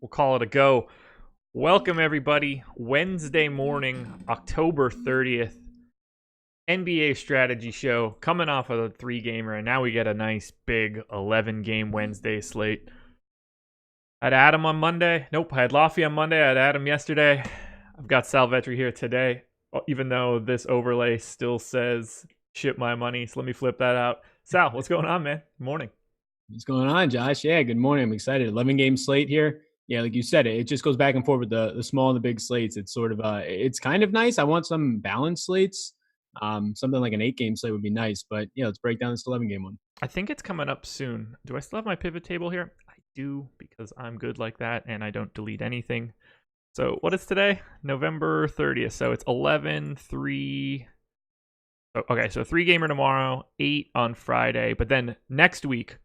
We'll call it a go. Welcome, everybody. Wednesday morning, October 30th, NBA Strategy Show, coming off of a 3-gamer, and now we get a nice big 11-game Wednesday slate. I had Adam on Monday. Nope, I had Laffy on Monday. I had Adam yesterday. I've got Salvetri here today, even though this overlay still says ship my money. So let me flip that out. Sal, what's going on, man? Morning. What's going on, Josh? Yeah, good morning. I'm excited. 11-game slate here. Yeah, like you said, it just goes back and forth with the small and the big slates. It's sort of it's kind of nice. I want some balanced slates. Something like an 8-game slate would be nice, but yeah, let's break down this 11-game one. I think it's coming up soon. Do I still have my pivot table here? I do, because I'm good like that and I don't delete anything. So what is today? November 30th. So it's 11-3. Okay, so 3-gamer tomorrow, 8 on Friday. But then next week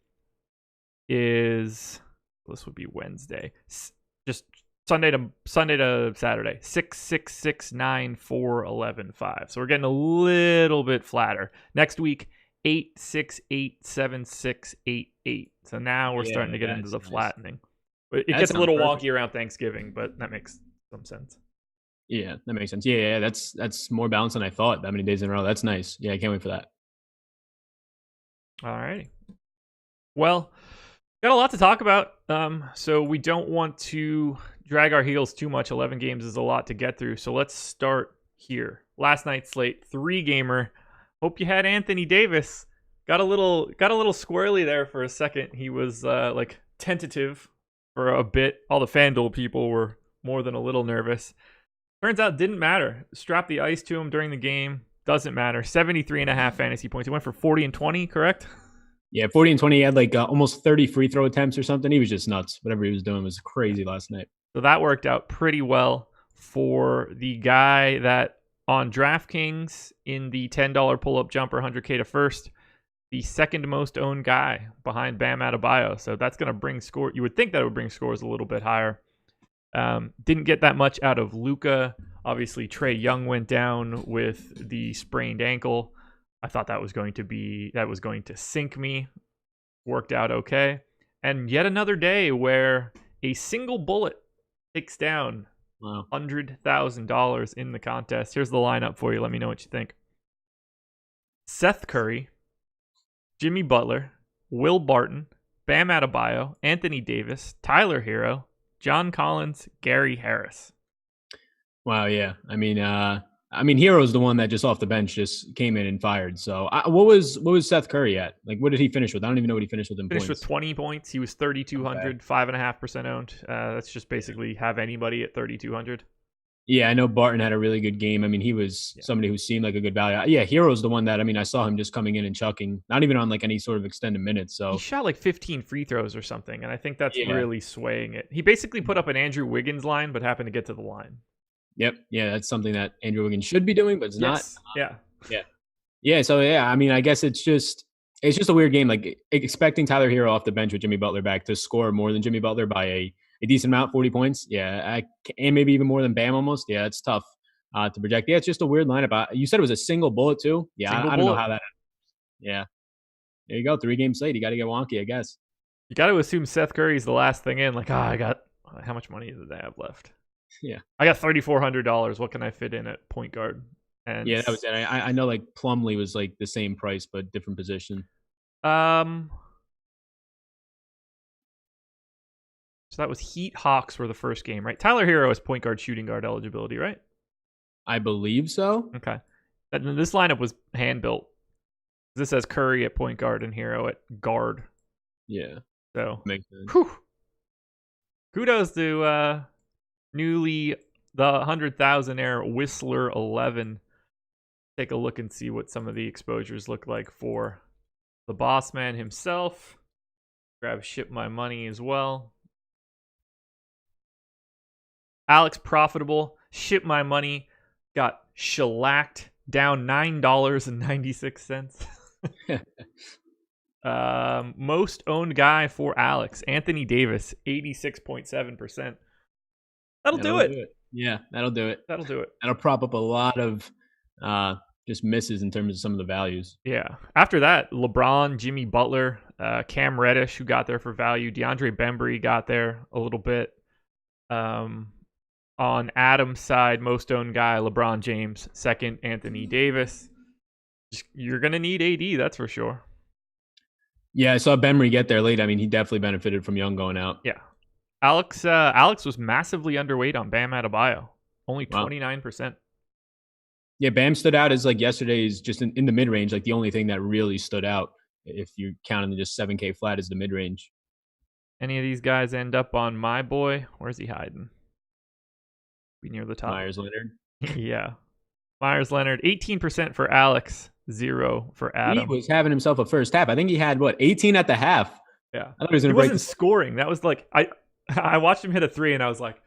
is, this would be Wednesday, just Sunday to Saturday, 6, 6, 6, 9, 4, 11, 5. So we're getting a little bit flatter. Next week, 8, 6, 8, 7, 6, 8, 8. So now we're starting to get into the flattening. It gets a little wonky around Thanksgiving, but that makes some sense. Yeah, that makes sense. Yeah, that's more balanced than I thought. That many days in a row. That's nice. Yeah, I can't wait for that. All right. Well, got a lot to talk about. So we don't want to drag our heels too much. 11 games is a lot to get through. So let's start here. Last night's slate, 3-gamer. Hope you had Anthony Davis. Got a little squirrely there for a second. He was like tentative for a bit. All the FanDuel people were more than a little nervous. Turns out didn't matter. Strapped the ice to him during the game. Doesn't matter. 73.5 fantasy points. He went for 40 and 20, correct? Yeah, 40 and 20. He had like almost 30 free throw attempts or something. He was just nuts. Whatever he was doing was crazy last night. So that worked out pretty well for the guy that on DraftKings in the $10 pull-up jumper, 100K to first, the second most owned guy behind Bam Adebayo. So that's going to bring score. You would think that it would bring scores a little bit higher. Didn't get that much out of Luka. Obviously, Trae Young went down with the sprained ankle. I thought that was going to sink me. Worked out okay. And yet another day where a single bullet takes down $100,000 in the contest. Here's the lineup for you. Let me know what you think. Seth Curry, Jimmy Butler, Will Barton, Bam Adebayo, Anthony Davis, Tyler Hero, John Collins, Gary Harris. Wow, yeah. I mean, Hero's the one that just off the bench just came in and fired. So, what was Seth Curry at? Like, what did he finish with? I don't even know what he finished with in points. Finished with 20 points. He was 3,200, 5.5% owned. That's just basically have anybody at 3,200. Yeah, I know Barton had a really good game. I mean, he was somebody who seemed like a good value. Yeah, Hero's the one that, I saw him just coming in and chucking, not even on like any sort of extended minutes. So he shot like 15 free throws or something, and I think that's really swaying it. He basically put up an Andrew Wiggins line, but happened to get to the line. Yep. Yeah, that's something that Andrew Wiggins should be doing, but it's not. Yeah. So I guess it's just a weird game. Like expecting Tyler Hero off the bench with Jimmy Butler back to score more than Jimmy Butler by a decent amount, 40 points. Yeah, and maybe even more than Bam almost. Yeah, it's tough to project. Yeah, it's just a weird lineup. You said it was a single bullet too. Yeah, I don't know how that. Yeah, there you go. 3-game slate. You got to get wonky, I guess. You got to assume Seth Curry's the last thing in. Like, I got how much money did they have left? Yeah, I got $3,400. What can I fit in at point guard? And yeah, that was it. I know like Plumlee was like the same price but different position. So that was Heat Hawks were the first game, right? Tyler Hero is point guard, shooting guard eligibility, right? I believe so. Okay. And this lineup was hand built. This has Curry at point guard and Hero at guard. Yeah. So makes sense. Whew. Kudos to the 100,000-air Whistler 11. Take a look and see what some of the exposures look like for the boss man himself. Grab Ship My Money as well. Alex Profitable, Ship My Money, got shellacked, down $9.96. Most owned guy for Alex, Anthony Davis, 86.7%. That'll do it. Yeah, that'll do it. That'll do it. That'll prop up a lot of just misses in terms of some of the values. Yeah. After that, LeBron, Jimmy Butler, Cam Reddish, who got there for value. DeAndre Bembry got there a little bit. On Adam's side, most owned guy, LeBron James. Second, Anthony Davis. You're going to need AD, that's for sure. Yeah, I saw Bembry get there late. I mean, he definitely benefited from Young going out. Yeah. Alex was massively underweight on Bam Adebayo. Only 29%. Yeah, Bam stood out as like yesterday's just in the mid range, like the only thing that really stood out if you count in just 7K flat is the mid range. Any of these guys end up on my boy? Where's he hiding? Be near the top. Myers Leonard. Yeah. Myers Leonard, 18% for Alex, 0 for Adam. He was having himself a first half. I think he had 18 at the half. Yeah. I thought he wasn't scoring. That was like I watched him hit a 3 and I was like,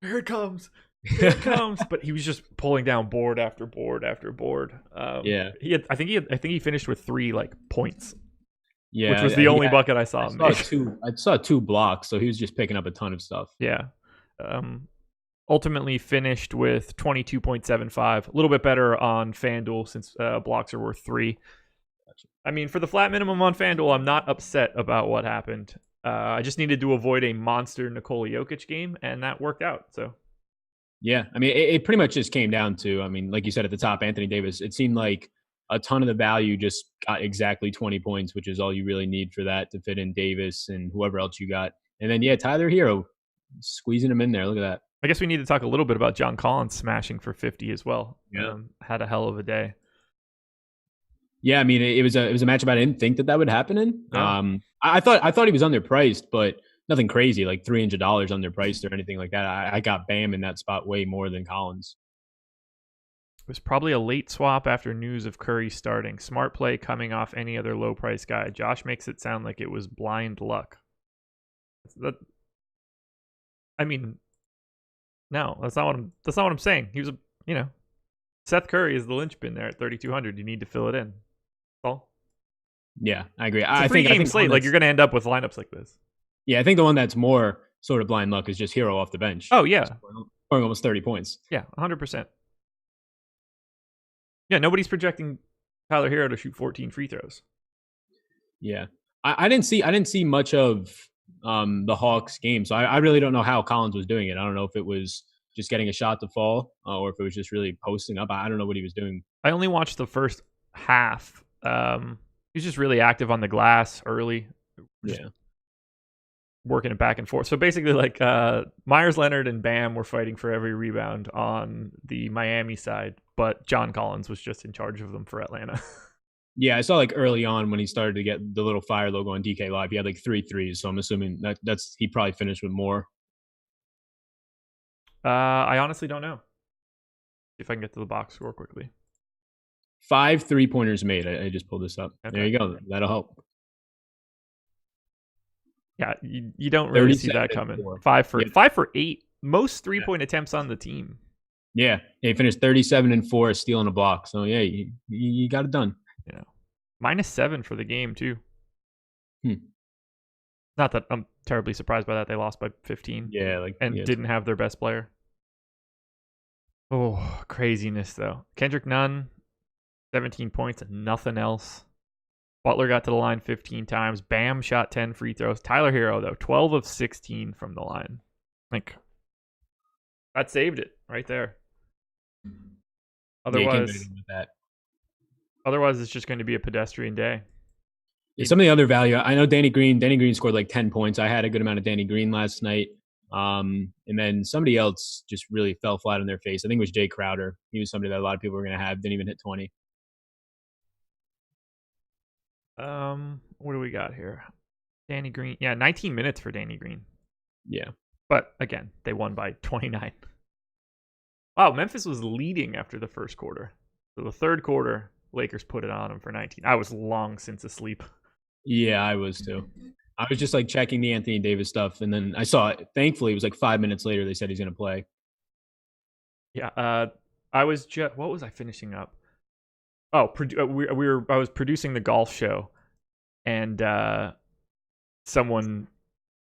here it comes. Here it comes. But he was just pulling down board after board after board. Yeah. I think he finished with 3 like points. Yeah. Which was the only bucket I saw him make. I saw 2 blocks, so he was just picking up a ton of stuff. Yeah. Ultimately finished with 22.75. A little bit better on FanDuel since blocks are worth 3. I mean, for the flat minimum on FanDuel, I'm not upset about what happened. I just needed to avoid a monster Nikola Jokic game, and that worked out. So, yeah, I mean, it pretty much just came down to, I mean, like you said at the top, Anthony Davis. It seemed like a ton of the value just got exactly 20 points, which is all you really need for that to fit in Davis and whoever else you got. And then, yeah, Tyler Hero, squeezing him in there. Look at that. I guess we need to talk a little bit about John Collins smashing for 50 as well. Yeah. Had a hell of a day. Yeah, I mean, it was a matchup I didn't think that would happen in. Yeah. I thought he was underpriced, but nothing crazy, like $300 underpriced or anything like that. I got Bam in that spot way more than Collins. It was probably a late swap after news of Curry starting. Smart play coming off any other low price guy. Josh makes it sound like it was blind luck. I mean, no, that's not what I'm saying. He was, Seth Curry is the linchpin there at 3,200. You need to fill it in. That's all. Yeah, I agree. I think slate. Like you're going to end up with lineups like this. Yeah, I think the one that's more sort of blind luck is just Hero off the bench. Oh yeah, scoring almost 30 points. Yeah, 100%. Yeah, nobody's projecting Tyler Hero to shoot 14 free throws. Yeah, I didn't see much of the Hawks game, so I really don't know how Collins was doing it. I don't know if it was just getting a shot to fall or if it was just really posting up. I don't know what he was doing. I only watched the first half. He was just really active on the glass early. Yeah. Working it back and forth. So basically, like Myers Leonard and Bam were fighting for every rebound on the Miami side, but John Collins was just in charge of them for Atlanta. Yeah, I saw like early on when he started to get the little fire logo on DK Live, he had like 3 threes. So I'm assuming that's he probably finished with more. I honestly don't know. If I can get to the box score quickly. 5 3-pointers made. I just pulled this up. Okay. There you go. That'll help. Yeah, you don't really see that coming. 5 for 8. Most 3-point attempts on the team. Yeah, he finished 37 and 4, stealing a block. So yeah, you got it done. -7 for the game too. Not that I'm terribly surprised by that. They lost by 15. Yeah, didn't have their best player. Oh, craziness though. Kendrick Nunn, 17 points and nothing else. Butler got to the line 15 times. Bam shot 10 free throws. Tyler Hero, though, 12 of 16 from the line. Like, that saved it right there. Otherwise, it's just going to be a pedestrian day. Yeah, some of the other value, I know Danny Green scored like 10 points. I had a good amount of Danny Green last night. And then somebody else just really fell flat on their face. I think it was Jay Crowder. He was somebody that a lot of people were going to have. Didn't even hit 20. What do we got here? Danny Green. Yeah, 19 minutes for Danny Green. Yeah. But again, they won by 29. Wow, Memphis was leading after the first quarter. So the third quarter, Lakers put it on them for 19. I was long since asleep. Yeah, I was too. I was just like checking the Anthony Davis stuff, and then I saw it. Thankfully, it was like 5 minutes later they said he's going to play. Yeah, I was just. What was I finishing up? Oh, I was producing the golf show, and someone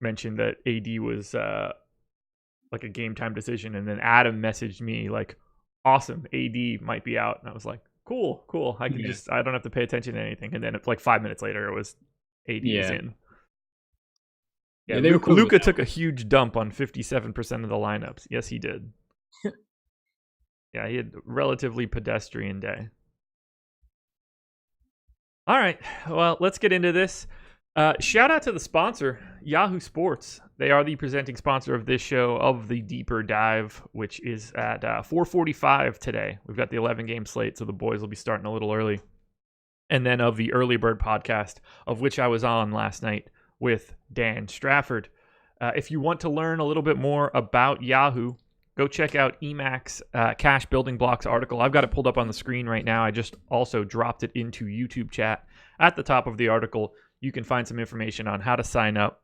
mentioned that AD was like a game time decision, and then Adam messaged me like, "Awesome, AD might be out," and I was like, "Cool. I can I don't have to pay attention to anything." And then like 5 minutes later, it was AD is in. Yeah, they were cool with Luka that took one. a huge dump on 57% of the lineups. Yes, he did. Yeah, he had a relatively pedestrian day. All right, well, let's get into this. Shout out to the sponsor, Yahoo Sports. They are the presenting sponsor of this show, of the Deeper Dive, which is at 4:45 today. We've got the 11-game slate, so the boys will be starting a little early. And then of the Early Bird podcast, of which I was on last night with Dan Strafford. If you want to learn a little bit more about Yahoo, go check out Emacs Cash Building Blocks article. I've got it pulled up on the screen right now. I just also dropped it into YouTube chat. At the top of the article, you can find some information on how to sign up.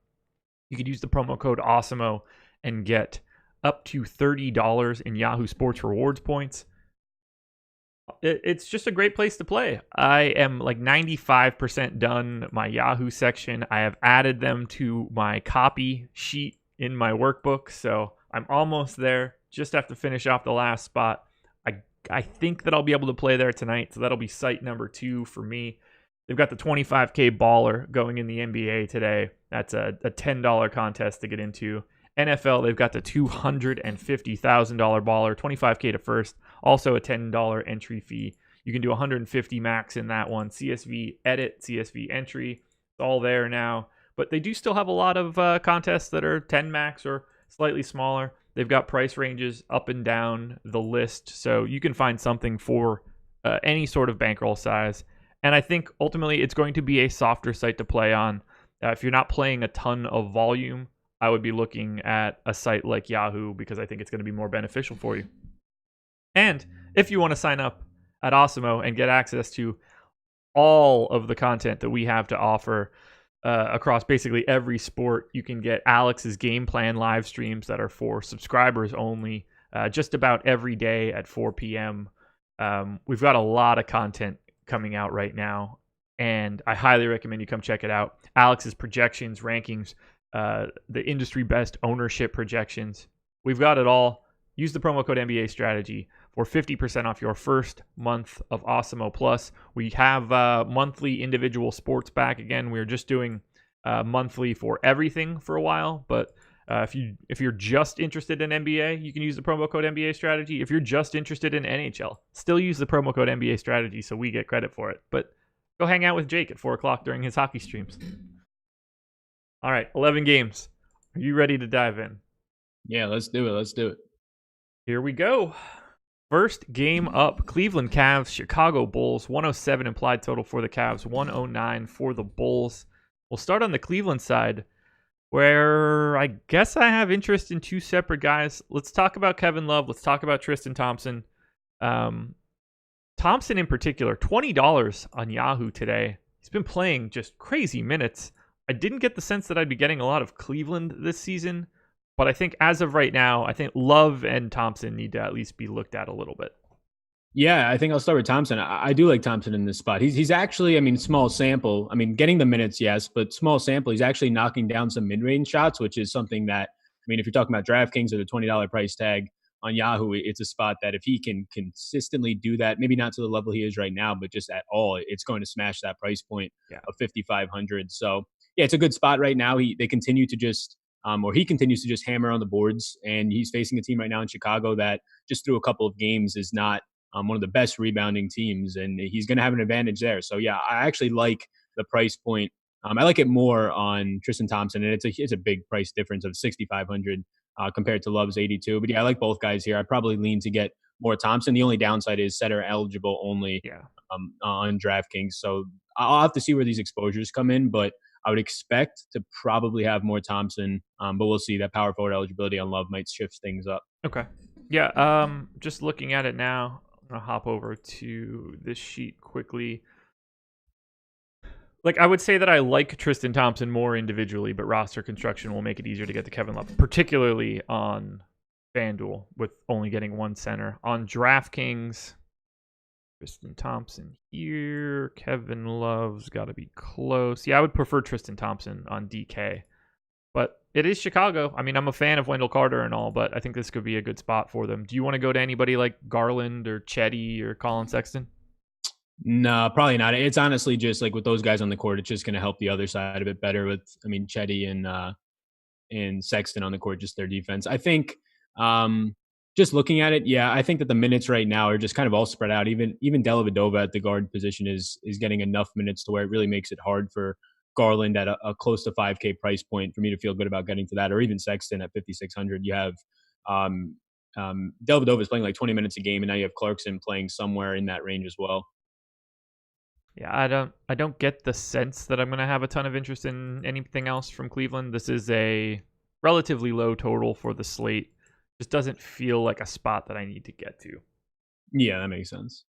You could use the promo code AWESEMO and get up to $30 in Yahoo Sports rewards points. It's just a great place to play. I am like 95% done my Yahoo section. I have added them to my copy sheet in my workbook, so I'm almost there. Just have to finish off the last spot. I think that I'll be able to play there tonight, so that'll be site number 2 for me. They've got the 25K baller going in the NBA today. That's a $10 contest to get into. NFL, they've got the $250,000 baller, 25K to first, also a $10 entry fee. You can do 150 max in that one. CSV edit, CSV entry, it's all there now. But they do still have a lot of contests that are 10 max or slightly smaller. They've got price ranges up and down the list, so you can find something for any sort of bankroll size. And I think ultimately it's going to be a softer site to play on. If you're not playing a ton of volume, I would be looking at a site like Yahoo because I think it's going to be more beneficial for you. And if you want to sign up at Awesemo and get access to all of the content that we have to offer across basically every sport, you can get Alex's game plan live streams that are for subscribers only just about every day at 4 p.m. We've got a lot of content coming out right now, and I highly recommend you come check it out. Alex's projections, rankings, the industry best ownership projections. We've got it all. Use the promo code NBA Strategy for 50% off your first month of Awesemo Plus. We have monthly individual sports back again. We're just doing monthly for everything for a while, but if you're just interested in NBA, you can use the promo code NBA Strategy. If you're just interested in NHL, still use the promo code NBA Strategy so we get credit for it. But go hang out with Jake at 4 o'clock during his hockey streams. All right, 11 games. Are you ready to dive in? Yeah, let's do it. Here we go. First game up, Cleveland Cavs, Chicago Bulls. 107 implied total for the Cavs, 109 for the Bulls. We'll start on the Cleveland side, where I guess I have interest in 2 separate guys. Let's talk about Kevin Love. Let's talk about Tristan Thompson. Thompson in particular, $20 on Yahoo today. He's been playing just crazy minutes. I didn't get the sense that I'd be getting a lot of Cleveland this season, but I think as of right now, I think Love and Thompson need to at least be looked at a little bit. Yeah, I think I'll start with Thompson. I do like Thompson in this spot. He's actually, I mean, small sample. I mean, getting the minutes, yes, but small sample. He's actually knocking down some mid-range shots, which is something that, I mean, if you're talking about DraftKings or the $20 price tag on Yahoo, it's a spot that if he can consistently do that, maybe not to the level he is right now, but just at all, it's going to smash that price point of 5,500. So yeah, it's a good spot right now. They continue to just, or he continues to just hammer on the boards, and he's facing a team right now in Chicago that just through a couple of games is not one of the best rebounding teams, and he's going to have an advantage there. So yeah, I actually like the price point. I like it more on Tristan Thompson, and it's a big price difference of 6,500 compared to Love's 82. But yeah, I like both guys here. I probably lean to get more Thompson. The only downside is setter eligible only on DraftKings. So I'll have to see where these exposures come in, but I would expect to probably have more Thompson, but we'll see. That power forward eligibility on Love might shift things up. Okay. Yeah, just looking at it now, I'm going to hop over to this sheet quickly. Like, I would say that I like Tristan Thompson more individually, but roster construction will make it easier to get to Kevin Love, particularly on FanDuel with only getting one center. On DraftKings, Tristan Thompson here. Kevin Love's got to be close. Yeah, I would prefer Tristan Thompson on DK. But it is Chicago. I mean, I'm a fan of Wendell Carter and all, but I think this could be a good spot for them. Do you want to go to anybody like Garland or Chetty or Colin Sexton? No, probably not. It's honestly just like with those guys on the court, it's just going to help the other side of it better with, I mean, Chetty and and Sexton on the court, just their defense. I think just looking at it, yeah, I think that the minutes right now are just kind of all spread out. Even Dellavedova at the guard position is getting enough minutes to where it really makes it hard for Garland at a close to 5K price point for me to feel good about getting to that, or even Sexton at 5,600. You have um, Dellavedova is playing like 20 minutes a game, and now you have Clarkson playing somewhere in that range as well. Yeah, I don't get the sense that I'm going to have a ton of interest in anything else from Cleveland. This is a relatively low total for the slate. Just doesn't feel like a spot that I need to get to. Yeah, that makes sense.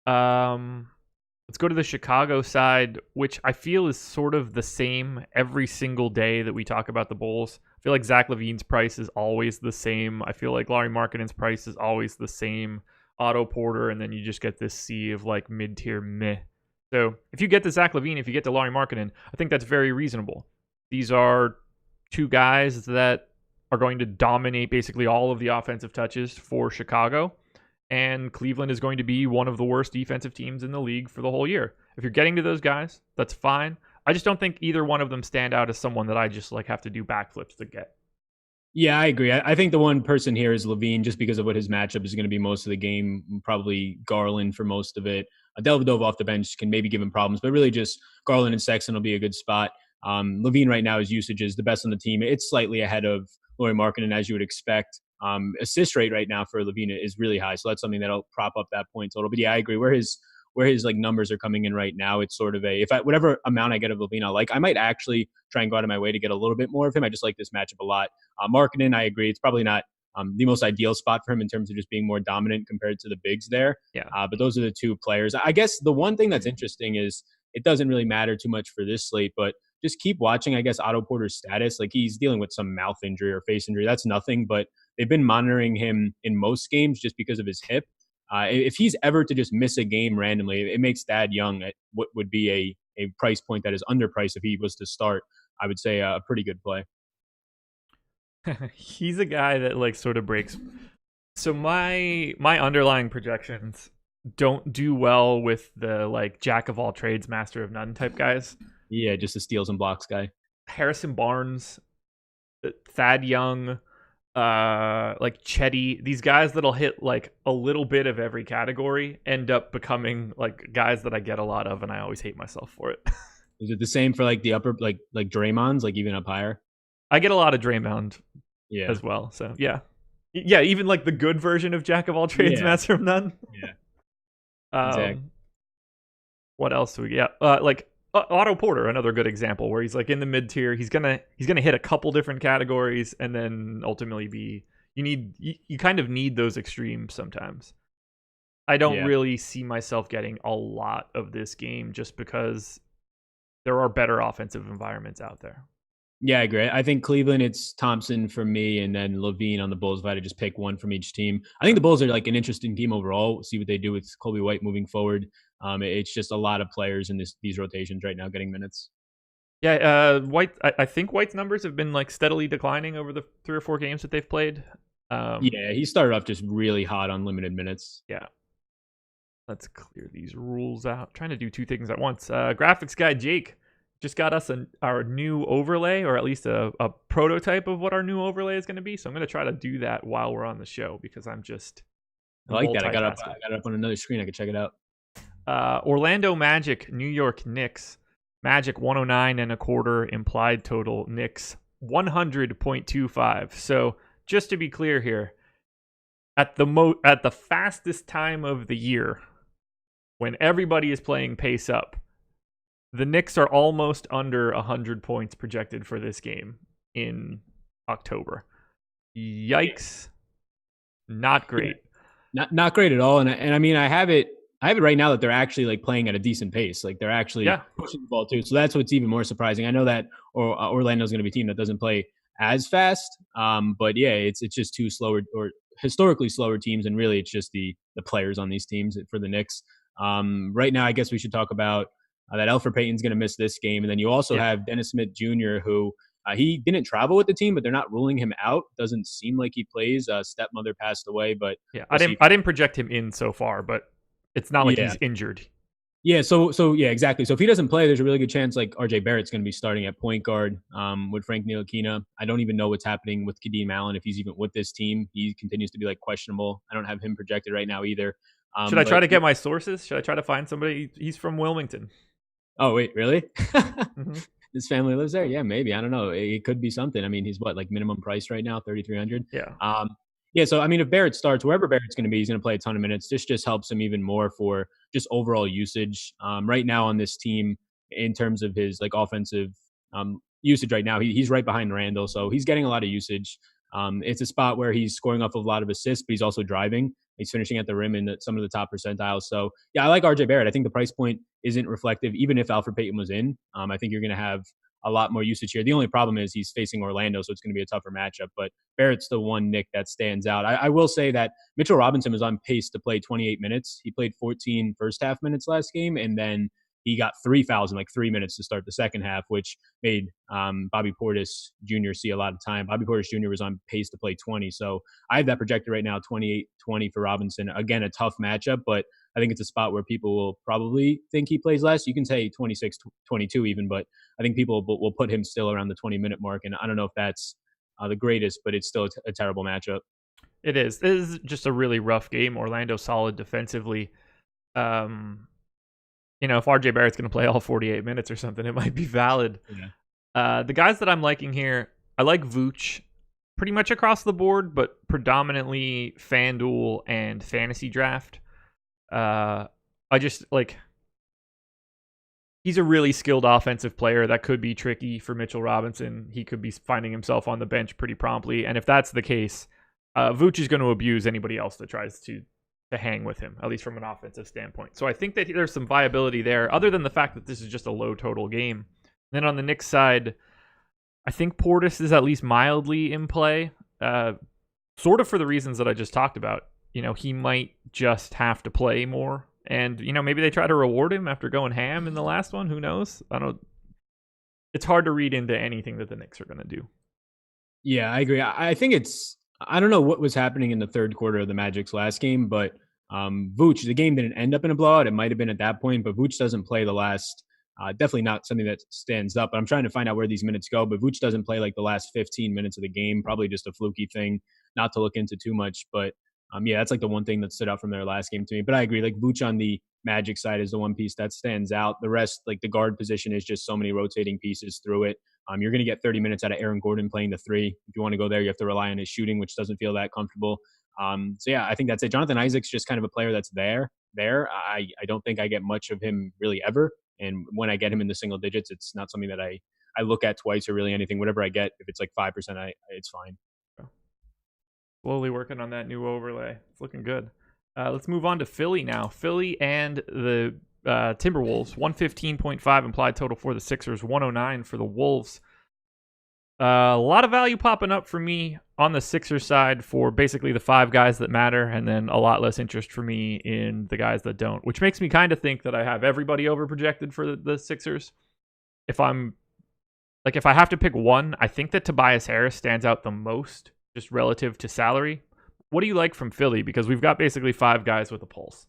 Let's go to the Chicago side, which I feel is sort of the same every single day that we talk about the Bulls. I feel like Zach LaVine's price is always the same. I feel like Lauri Markkanen's price is always the same. Otto Porter, and then you just get this sea of like mid-tier meh. So if you get to Zach LaVine, if you get to Lauri Markkanen, I think that's very reasonable. These are two guys that are going to dominate basically all of the offensive touches for Chicago. And Cleveland is going to be one of the worst defensive teams in the league for the whole year. If you're getting to those guys, that's fine. I just don't think either one of them stand out as someone that I just like have to do backflips to get. Yeah, I agree. I think the one person here is LaVine, just because of what his matchup is going to be most of the game. Probably Garland for most of it. Dellavedova off the bench can maybe give him problems, but really just Garland and Sexton will be a good spot. LaVine right now, his usage is the best on the team. It's slightly ahead of Lauri Markkanen, as you would expect. Assist rate right now for LaVine is really high, so that's something that'll prop up that point total. But yeah, I agree. Where his like numbers are coming in right now, it's sort of whatever amount I get of LaVine, I might actually try and go out of my way to get a little bit more of him. I just like this matchup a lot. Markkanen, I agree. It's probably not the most ideal spot for him in terms of just being more dominant compared to the bigs there. Yeah. But those are the two players. I guess the one thing that's interesting is it doesn't really matter too much for this slate, but just keep watching, I guess, Otto Porter's status. Like he's dealing with some mouth injury or face injury. That's nothing, but they've been monitoring him in most games just because of his hip. If he's ever to just miss a game randomly, it makes Thad Young at what would be a price point that is underpriced if he was to start. I would say a pretty good play. He's a guy that like sort of breaks. So my underlying projections don't do well with the like jack of all trades, master of none type guys. Yeah, just a steals and blocks guy. Harrison Barnes, Thad Young, like Chetty, these guys that'll hit like a little bit of every category end up becoming like guys that I get a lot of, and I always hate myself for it. Is it the same for like the upper like Draymond's, like even up higher? I get a lot of Draymond as well. So yeah. Even like the good version of jack of all trades, master of none. Yeah. Exactly. What else do we get? Like Otto Porter, another good example where he's like in the mid tier. He's gonna hit a couple different categories and then ultimately be. You kind of need those extremes sometimes. I don't really see myself getting a lot of this game just because there are better offensive environments out there. Yeah, I agree. I think Cleveland, it's Thompson for me, and then LaVine on the Bulls. If I had to just pick one from each team, I think the Bulls are like an interesting team overall. We'll see what they do with Kobe White moving forward. It's just a lot of players in these rotations right now getting minutes. Yeah, White. I think White's numbers have been like steadily declining over the 3 or 4 games that they've played. He started off just really hot on limited minutes. Yeah. Let's clear these rules out. Trying to do 2 things at once. Graphics guy Jake just got us our new overlay, or at least a prototype of what our new overlay is going to be. So I'm going to try to do that while we're on the show because I'm just. I like that. I got it up on another screen. I could check it out. Orlando Magic, New York Knicks. Magic 109.25 implied total. Knicks 100.25. So just to be clear here, at the fastest time of the year, when everybody is playing pace up, the Knicks are almost under 100 points projected for this game in October. Yikes. Not great. Not great at all. And I mean, I have it right now that they're actually like playing at a decent pace. Like they're actually pushing the ball too. So that's what's even more surprising. I know that Orlando's going to be a team that doesn't play as fast. But yeah, it's just two slower or historically slower teams. And really it's just the players on these teams for the Knicks. Right now, I guess we should talk about that Elfrid Payton's going to miss this game. And then you also have Dennis Smith Jr., who he didn't travel with the team, but they're not ruling him out. Doesn't seem like he plays. Stepmother passed away, but I didn't project him in so far, but it's not like he's injured. Yeah, so yeah, exactly. So if he doesn't play, there's a really good chance like RJ Barrett's going to be starting at point guard with Frank Ntilikina. I don't even know what's happening with Kadeem Allen if he's even with this team. He continues to be like questionable. I don't have him projected right now either. Should I try But to get my sources? Should I try to find somebody? He's from Wilmington. oh wait, really? Hmm. His family lives there. Yeah, maybe. I don't know. It could be something. I mean, he's what like minimum price right now, 3,300. Yeah, Um, yeah. So I mean, if Barrett starts wherever Barrett's going to be, he's going to play a ton of minutes. This just helps him even more for just overall usage. Right now on this team, in terms of his like offensive usage right now, he's right behind Randall, so he's getting a lot of usage. It's a spot where he's scoring off of a lot of assists, but he's also driving. He's finishing at the rim in some of the top percentiles. So yeah, I like RJ Barrett. I think the price point isn't reflective, even if Alfred Payton was in. I think you're going to have a lot more usage here. The only problem is he's facing Orlando, so it's going to be a tougher matchup. But Barrett's the one Nick that stands out. I will say that Mitchell Robinson was on pace to play 28 minutes. He played 14 first half minutes last game, and then he got 3 fouls in like 3 minutes to start the second half, which made Bobby Portis Jr. see a lot of time. Bobby Portis Jr. was on pace to play 20. So I have that projected right now, 28-20 for Robinson. Again, a tough matchup, but I think it's a spot where people will probably think he plays less. You can say 26-22 even, but I think people will put him still around the 20-minute mark. And I don't know if that's the greatest, but it's still a terrible matchup. it is. This is just a really rough game. Orlando solid defensively. Um, if RJ Barrett's going to play all 48 minutes or something, it might be valid. Yeah. The guys that I'm liking here, I like Vooch pretty much across the board, but predominantly FanDuel and Fantasy Draft. I just like he's a really skilled offensive player that could be tricky for Mitchell Robinson. He could be finding himself on the bench pretty promptly, and if that's the case, Vooch is going to abuse anybody else that tries to hang with him, at least from an offensive standpoint. So I think that there's some viability there, other than the fact that this is just a low total game. Then on the Knicks side, I think Portis is at least mildly in play, sort of for the reasons that I just talked about. He might just have to play more. And, maybe they try to reward him after going ham in the last one. Who knows? I don't. It's hard to read into anything that the Knicks are going to do. Yeah, I agree. I think I don't know what was happening in the third quarter of the Magic's last game, but Vooch, the game didn't end up in a blowout. It might have been at that point, but Vooch doesn't play the last. Definitely not something that stands up. But I'm trying to find out where these minutes go. But Vooch doesn't play like the last 15 minutes of the game. Probably just a fluky thing, not to look into too much. But yeah, that's like the one thing that stood out from their last game to me. But I agree. Like Vooch on the Magic side is the one piece that stands out. The rest, like the guard position, is just so many rotating pieces through it. You're going to get 30 minutes out of Aaron Gordon playing the three. If you want to go there, you have to rely on his shooting, which doesn't feel that comfortable. So yeah, I think that's it. Jonathan Isaac's just kind of a player that's there. I don't think I get much of him really ever. And when I get him in the single digits, it's not something that I look at twice or really anything. Whatever I get, if it's like 5%, it's fine. Slowly working on that new overlay. It's looking good. Let's move on to Philly now. Philly and the Timberwolves. 115.5 implied total for the Sixers. 109 for the Wolves. A lot of value popping up for me on the Sixers side for basically the five guys that matter, and then a lot less interest for me in the guys that don't, which makes me kind of think that I have everybody over projected for the Sixers. If I have to pick one, I think that Tobias Harris stands out the most just relative to salary. What do you like from Philly? Because we've got basically five guys with a pulse.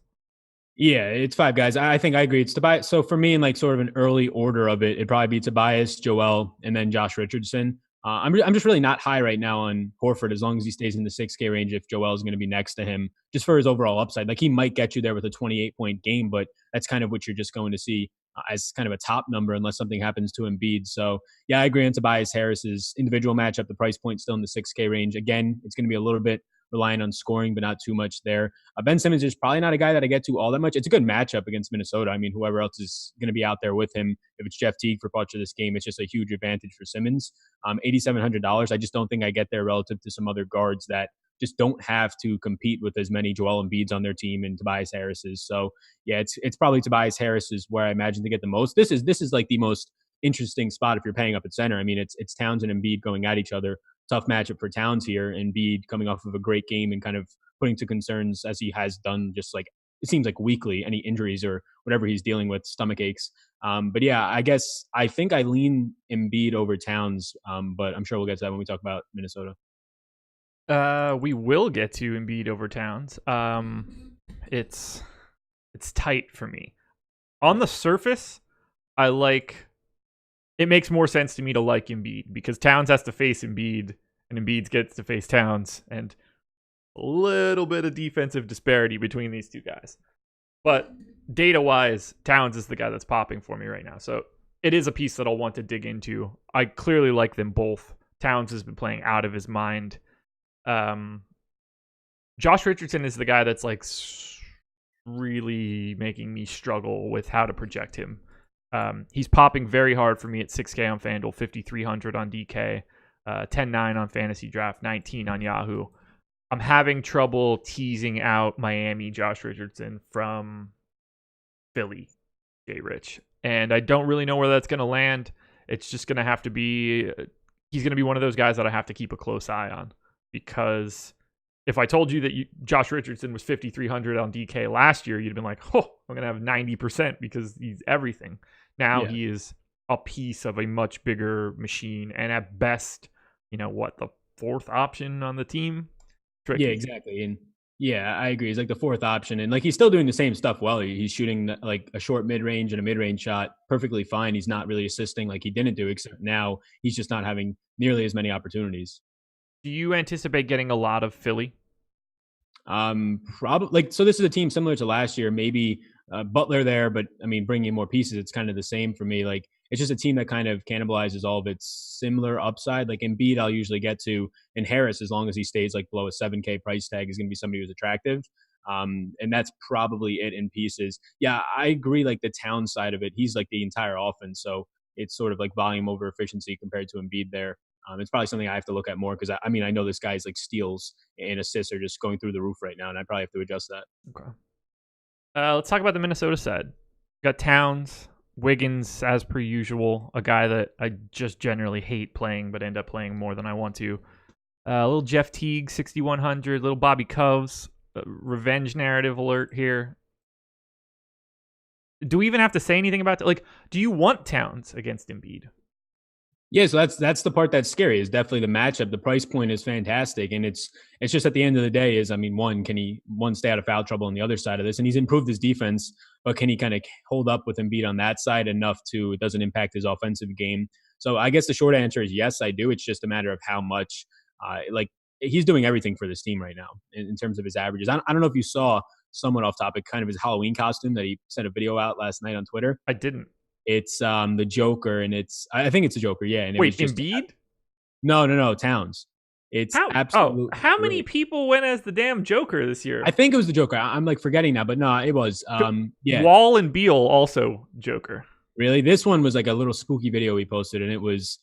Yeah, it's five guys. I think I agree. It's Tobias. So for me, in like sort of an early order of it, it'd probably be Tobias, Joel, and then Josh Richardson. I'm just really not high right now on Horford as long as he stays in the 6K range. If Joel is going to be next to him, just for his overall upside, like he might get you there with a 28-point game, but that's kind of what you're just going to see as kind of a top number unless something happens to Embiid. So yeah, I agree on Tobias Harris's individual matchup. The price point still in the 6K range. Again, it's going to be a little bit relying on scoring, but not too much there. Ben Simmons is probably not a guy that I get to all that much. It's a good matchup against Minnesota. I mean, whoever else is going to be out there with him, if it's Jeff Teague for parts of this game, it's just a huge advantage for Simmons. $8,700. I just don't think I get there relative to some other guards that just don't have to compete with as many Joel Embiids on their team and Tobias Harris's. So yeah, it's probably Tobias Harris is where I imagine to get the most. This is like the most interesting spot if you're paying up at center. I mean, it's Towns and Embiid going at each other. Tough matchup for Towns here. Embiid coming off of a great game and kind of putting to concerns as he has done, just like it seems like weekly, any injuries or whatever he's dealing with, stomach aches. But yeah, I think I lean Embiid over Towns, but I'm sure we'll get to that when we talk about Minnesota. We will get to Embiid over Towns. It's tight for me. On the surface, I like. It makes more sense to me to like Embiid because Towns has to face Embiid, and Embiid gets to face Towns, and a little bit of defensive disparity between these two guys. But data-wise, Towns is the guy that's popping for me right now. So it is a piece that I'll want to dig into. I clearly like them both. Towns has been playing out of his mind. Josh Richardson is the guy that's like really making me struggle with how to project him. He's popping very hard for me at 6K on FanDuel, 5,300 on DK, 10.9 on Fantasy Draft, 19 on Yahoo. I'm having trouble teasing out Miami Josh Richardson from Philly Jay Rich. And I don't really know where that's going to land. It's just going to have to be, he's going to be one of those guys that I have to keep a close eye on. Because if I told you that Josh Richardson was 5,300 on DK last year, you'd have been like, oh, I'm going to have 90% because he's everything. Now he is a piece of a much bigger machine. And at best, the fourth option on the team? Tricky. Yeah, exactly. And yeah, I agree. He's like the fourth option. And like he's still doing the same stuff well. He's shooting like a short mid-range and a mid-range shot perfectly fine. He's not really assisting like he didn't do, except now he's just not having nearly as many opportunities. Do you anticipate getting a lot of Philly? Probably. So this is a team similar to last year. Maybe Butler there, but I mean, bringing in more pieces, it's kind of the same for me. Like it's just a team that kind of cannibalizes all of its similar upside. Like Embiid, I'll usually get to, and Harris, as long as he stays like below a 7K price tag, is going to be somebody who's attractive. And that's probably it in pieces. Yeah, I agree. Like the Town side of it, he's like the entire offense. So it's sort of like volume over efficiency compared to Embiid there. It's probably something I have to look at more because I mean, I know this guy's like steals and assists are just going through the roof right now, and I probably have to adjust that. Okay. Let's talk about the Minnesota side. Got Towns, Wiggins, as per usual, a guy that I just generally hate playing, but end up playing more than I want to. Little Jeff Teague, 6,100. Little Bobby Coves, revenge narrative alert here. Do we even have to say anything about that? Like, do you want Towns against Embiid? Yeah, so that's the part that's scary is definitely the matchup. The price point is fantastic, and it's just at the end of the day is, I mean, can he stay out of foul trouble on the other side of this? And he's improved his defense, but can he kind of hold up with Embiid on that side enough to it doesn't impact his offensive game? So I guess the short answer is yes, I do. It's just a matter of how much. Like he's doing everything for this team right now in terms of his averages. I don't know if you saw somewhat off topic, kind of his Halloween costume that he sent a video out last night on Twitter. I didn't. It's the Joker, and I think it's a Joker, yeah. And wait, Embiid? No, Towns. It's absolutely. How many people went as the damn Joker this year? I think it was the Joker. I'm like forgetting now, but no, it was. Yeah. Wall and Beal also Joker. Really, this one was like a little spooky video we posted, and it was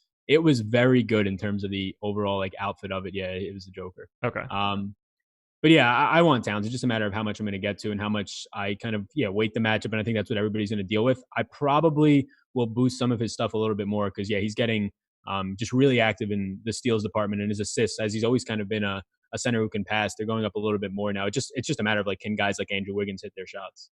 very good in terms of the overall like outfit of it. Yeah, it was the Joker. Okay. But yeah, I want Towns. It's just a matter of how much I'm going to get to and how much I kind of weight the matchup. And I think that's what everybody's going to deal with. I probably will boost some of his stuff a little bit more because he's getting just really active in the steals department and his assists, as he's always kind of been a center who can pass. They're going up a little bit more now. It's just a matter of like, can guys like Andrew Wiggins hit their shots?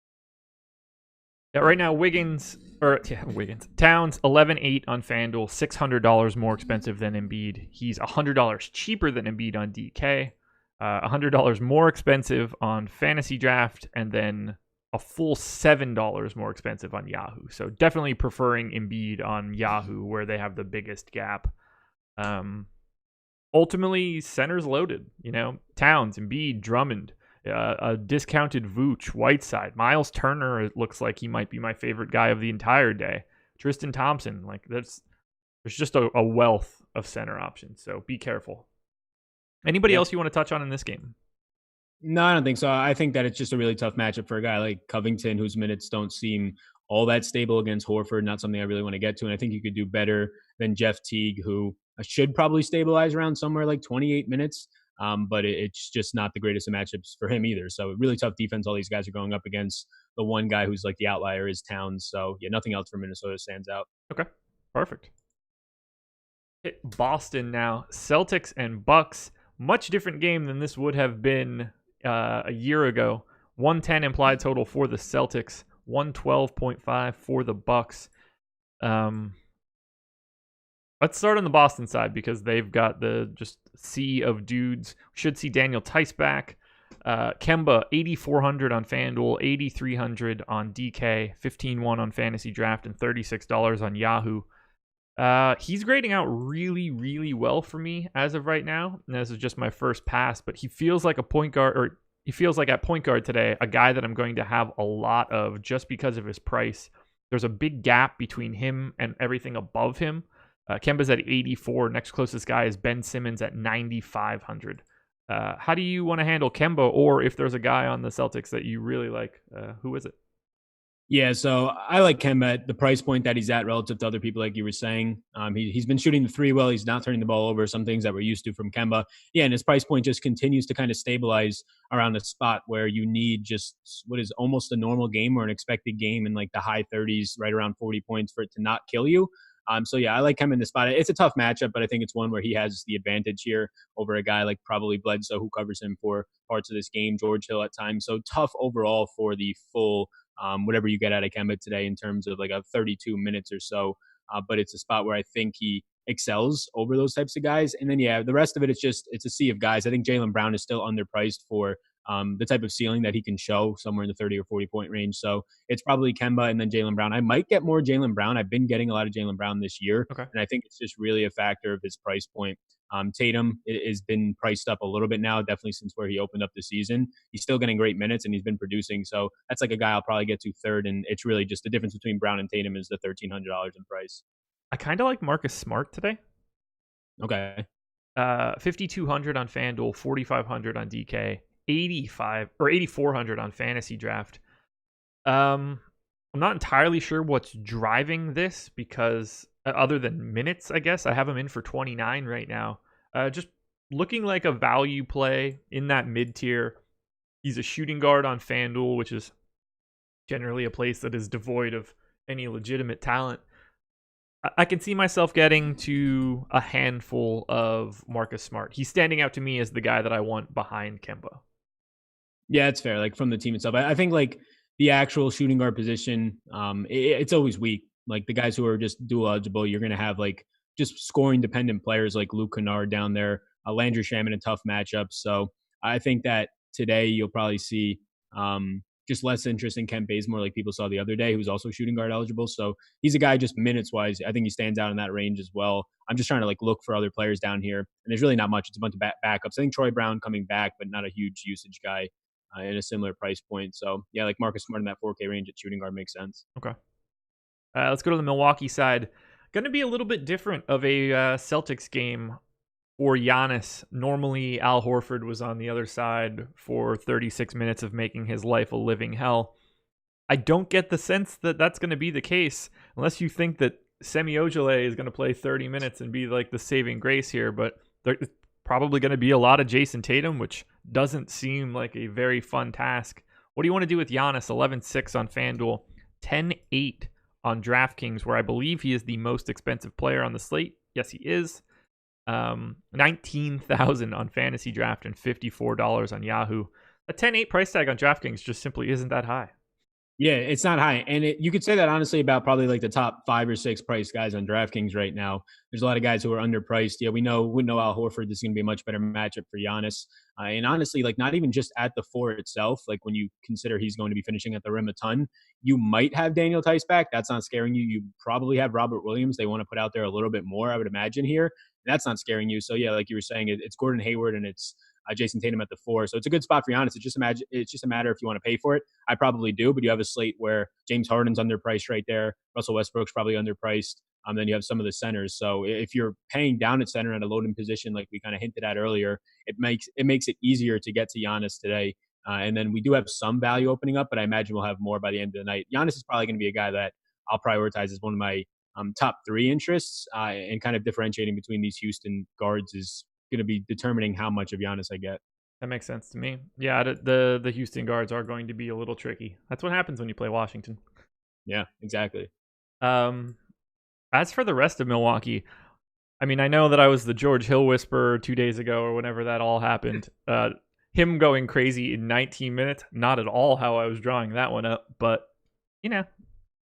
Yeah, right now Wiggins, Towns 11.8 on FanDuel, $600 more expensive than Embiid. He's $100 cheaper than Embiid on DK. $100 more expensive on Fantasy Draft, and then a full $7 more expensive on Yahoo. So definitely preferring Embiid on Yahoo, where they have the biggest gap. Ultimately, center's loaded. Towns, Embiid, Drummond, a discounted Vooch, Whiteside, Miles Turner. It looks like he might be my favorite guy of the entire day. Tristan Thompson, there's just a wealth of center options. So be careful. Anybody else you want to touch on in this game? No, I don't think so. I think that it's just a really tough matchup for a guy like Covington, whose minutes don't seem all that stable against Horford. Not something I really want to get to. And I think you could do better than Jeff Teague, who should probably stabilize around somewhere like 28 minutes. But it's just not the greatest of matchups for him either. So really tough defense all these guys are going up against. The one guy who's like the outlier is Towns. So yeah, nothing else for Minnesota stands out. Okay, perfect. Boston now. Celtics and Bucks. Much different game than this would have been a year ago. 110 implied total for the Celtics, 112.5 for the Bucks. Let's start on the Boston side because they've got the just sea of dudes. Should see Daniel Tice back. Kemba, 8,400 on FanDuel, 8,300 on DK, 15-1 on Fantasy Draft, and $36 on Yahoo. He's grading out really, really well for me as of right now. And this is just my first pass, but he feels like a point guard, or he feels like at point guard today, a guy that I'm going to have a lot of just because of his price. There's a big gap between him and everything above him. Kemba's at 84. Next closest guy is Ben Simmons at 9,500. How do you want to handle Kemba, or if there's a guy on the Celtics that you really like, who is it? Yeah, so I like Kemba at the price point that he's at relative to other people, like you were saying. He's been shooting the three well. He's not turning the ball over, some things that we're used to from Kemba. Yeah, and his price point just continues to kind of stabilize around a spot where you need just what is almost a normal game or an expected game in like the high 30s, right around 40 points for it to not kill you. So yeah, I like Kemba in this spot. It's a tough matchup, but I think it's one where he has the advantage here over a guy like probably Bledsoe, who covers him for parts of this game, George Hill at times. So tough overall for the full whatever you get out of Kemba today in terms of like a 32 minutes or so. But it's a spot where I think he excels over those types of guys. And then, yeah, the rest of it, it's a sea of guys. I think Jaylen Brown is still underpriced for the type of ceiling that he can show somewhere in the 30 or 40 point range. So it's probably Kemba and then Jaylen Brown. I might get more Jaylen Brown. I've been getting a lot of Jaylen Brown this year. Okay. And I think it's just really a factor of his price point. Tatum has been priced up a little bit now, definitely since where he opened up the season. He's still getting great minutes and he's been producing. So that's like a guy I'll probably get to third. And it's really just the difference between Brown and Tatum is the $1,300 in price. I kind of like Marcus Smart today. Okay. 5,200 on FanDuel, 4,500 on DK, 85 or 8,400 on Fantasy Draft. I'm not entirely sure what's driving this because other than minutes, I guess I have him in for 29 right now. Just looking like a value play in that mid tier. He's a shooting guard on FanDuel, which is generally a place that is devoid of any legitimate talent. I can see myself getting to a handful of Marcus Smart. He's standing out to me as the guy that I want behind Kemba. Yeah, it's fair. Like from the team itself, I think like the actual shooting guard position, it's always weak. Like the guys who are just dual eligible, you're going to have like just scoring dependent players like Luke Kennard down there, Landry Shamet in tough matchups. So I think that today you'll probably see just less interest in Kent Bazemore like people saw the other day, who's also shooting guard eligible. So he's a guy just minutes wise. I think he stands out in that range as well. I'm just trying to like look for other players down here. And there's really not much. It's a bunch of backups. I think Troy Brown coming back, but not a huge usage guy in a similar price point. So yeah, like Marcus Smart in that 4K range at shooting guard makes sense. Okay. Let's go to the Milwaukee side. Going to be a little bit different of a Celtics game for Giannis. Normally, Al Horford was on the other side for 36 minutes of making his life a living hell. I don't get the sense that that's going to be the case unless you think that Semi Ojeleye is going to play 30 minutes and be like the saving grace here. But there's probably going to be a lot of Jason Tatum, which doesn't seem like a very fun task. What do you want to do with Giannis? 11-6 on FanDuel, 10-8 on DraftKings, where I believe he is the most expensive player on the slate. Yes, he is. 19,000 on Fantasy Draft and $54 on Yahoo. A 10-8 price tag on DraftKings just simply isn't that high. Yeah, it's not high. And you could say that honestly about probably like the top 5 or 6 price guys on DraftKings right now. There's a lot of guys who are underpriced. Yeah, we know Al Horford, this is going to be a much better matchup for Giannis. And honestly, like not even just at the 4 itself, like when you consider he's going to be finishing at the rim a ton, you might have Daniel Tice back. That's not scaring you. You probably have Robert Williams. They want to put out there a little bit more, I would imagine here. That's not scaring you. So yeah, like you were saying, it's Gordon Hayward and it's Jason Tatum at the 4. So it's a good spot for Giannis. It's just a matter if you want to pay for it. I probably do, but you have a slate where James Harden's underpriced right there. Russell Westbrook's probably underpriced. Then you have some of the centers. So if you're paying down at center at a loading position, like we kind of hinted at earlier, it makes it easier to get to Giannis today. And then we do have some value opening up, but I imagine we'll have more by the end of the night. Giannis is probably going to be a guy that I'll prioritize as one of my top 3 interests, and kind of differentiating between these Houston guards is going to be determining how much of Giannis I get. That makes sense to me. Yeah, the Houston guards are going to be a little tricky. That's what happens when you play Washington. Yeah, exactly. As for the rest of Milwaukee, I mean, I know that I was the George Hill whisperer 2 days ago or whenever that all happened. Him going crazy in 19 minutes, not at all how I was drawing that one up, but, you know,